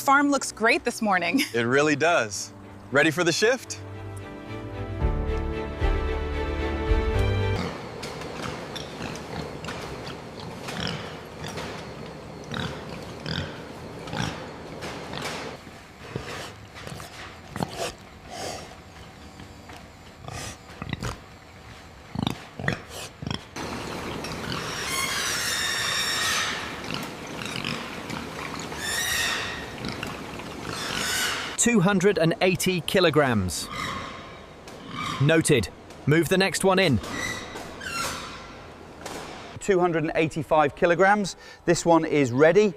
farm looks great this morning. It really does. Ready for the shift? $280 kilograms. Noted. Move the next one in. 285 kilograms. This one is ready.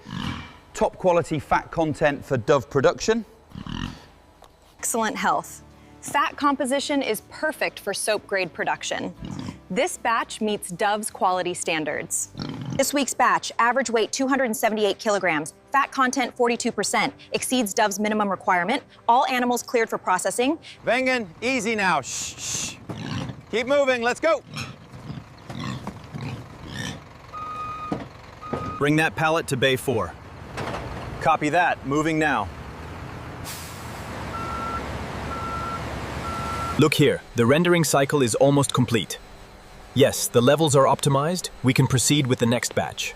Top quality fat content for Dove production. Excellent health. Fat composition is perfect for soap grade production. This batch meets Dove's quality standards. This week's batch, average weight 278 kilograms, fat content 42%, exceeds Dove's minimum requirement, all animals cleared for processing. Vengan, easy now. Shh, shh. Keep moving, let's go. Bring that pallet to Bay 4. Copy that, moving now. Look here, the rendering cycle is almost complete. Yes, the levels are optimized. We can proceed with the next batch.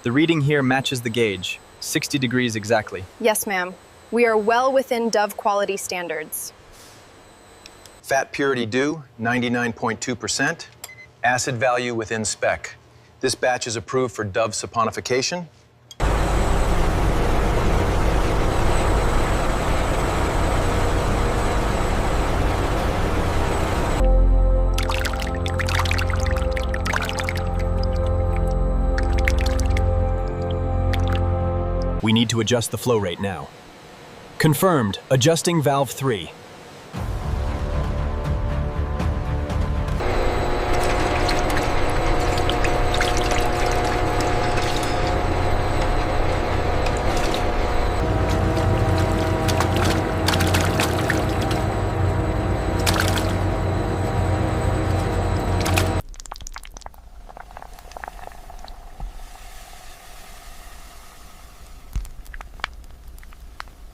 The reading here matches the gauge, 60 degrees exactly. Yes, ma'am. We are well within Dove quality standards. Fat purity due, 99.2%. Acid value within spec. This batch is approved for Dove saponification. We need to adjust the flow rate now. Confirmed. Adjusting valve 3.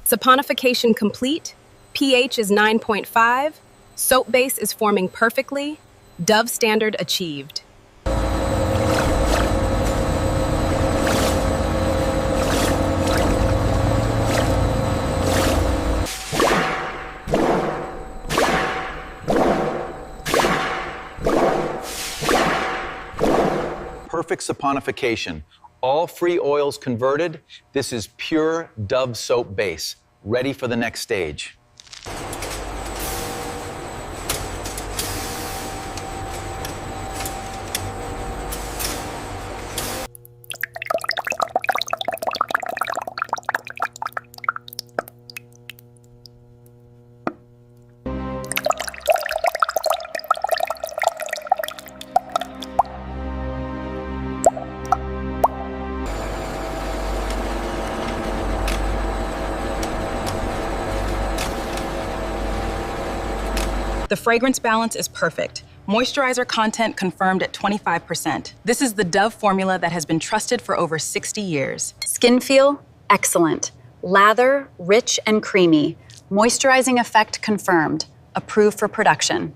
Saponification complete, pH is 9.5, soap base is forming perfectly, Dove standard achieved. Perfect saponification. All free oils converted. This is pure Dove soap base, ready for the next stage. The fragrance balance is perfect. Moisturizer content confirmed at 25%. This is the Dove formula that has been trusted for over 60 years. Skin feel, excellent. Lather, rich and creamy. Moisturizing effect confirmed. Approved for production.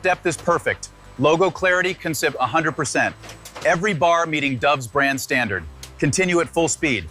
Font depth is perfect. Logo clarity can sip 100%. Every bar meeting Dove's brand standard. Continue at full speed.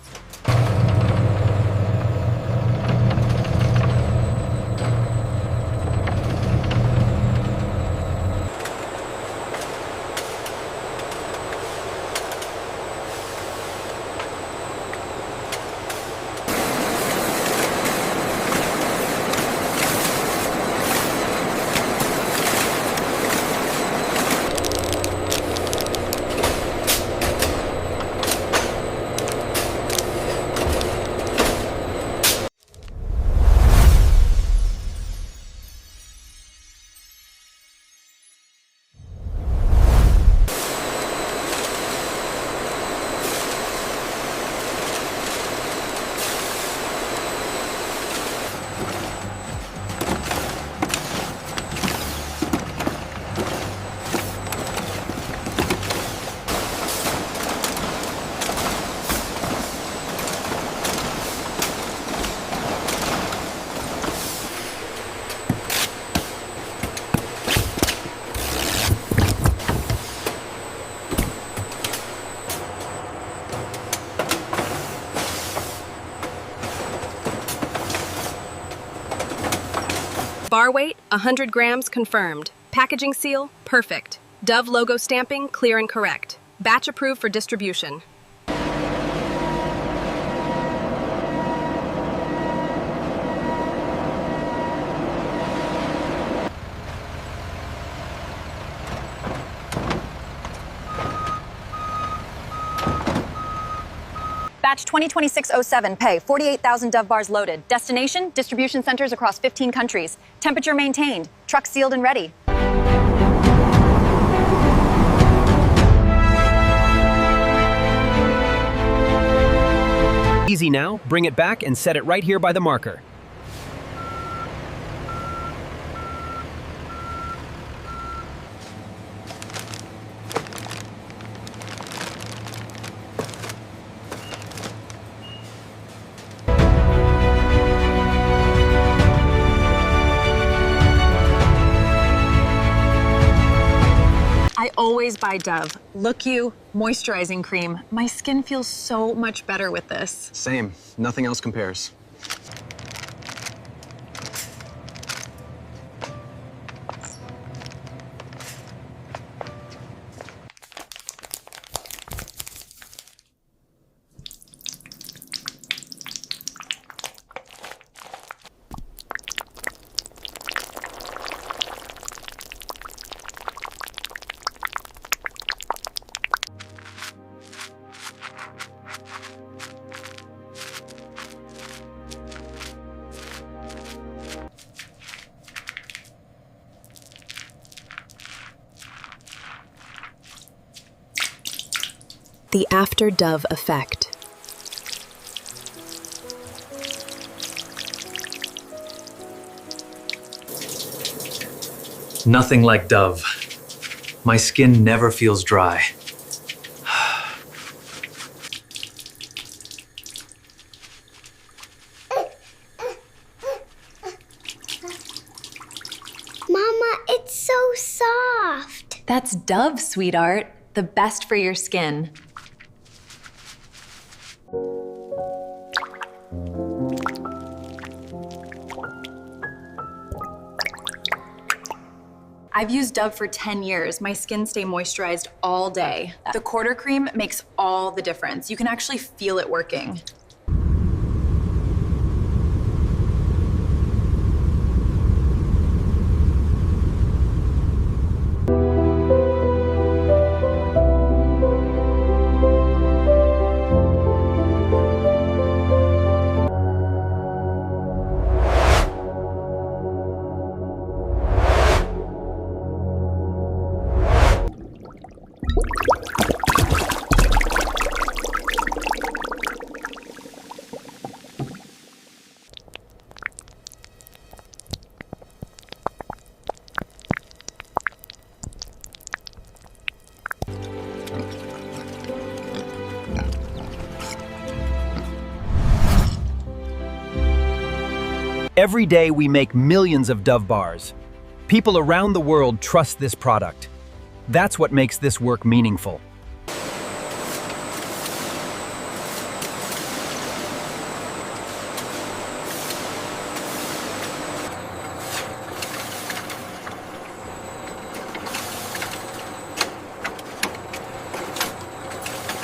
Bar weight, 100 grams confirmed. Packaging seal, perfect. Dove logo stamping, clear and correct. Batch approved for distribution. Batch 2026-07, pay, 48,000 Dove bars loaded. Destination, distribution centers across 15 countries. Temperature maintained. Truck sealed and ready. Easy now, bring it back and set it right here by the marker. I always buy Dove. Look You moisturizing cream. My skin feels so much better with this. Same. Nothing else compares. The After Dove effect. Nothing like Dove. My skin never feels dry. Mama, it's so soft. That's Dove, sweetheart. The best for your skin. I've used Dove for 10 years. My skin stays moisturized all day. The quarter cream makes all the difference. You can actually feel it working. Every day we make millions of Dove bars. People around the world trust this product. That's what makes this work meaningful.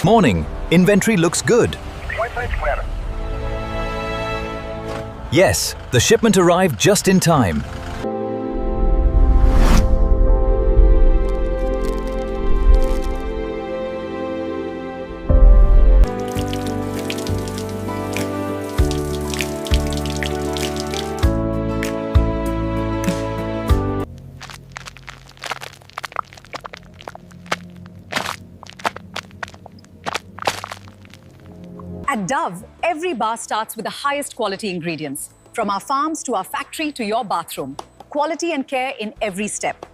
Morning. Inventory looks good. Yes, the shipment arrived just in time. At Dove, every bar starts with the highest quality ingredients. From our farms to our factory to your bathroom. Quality and care in every step.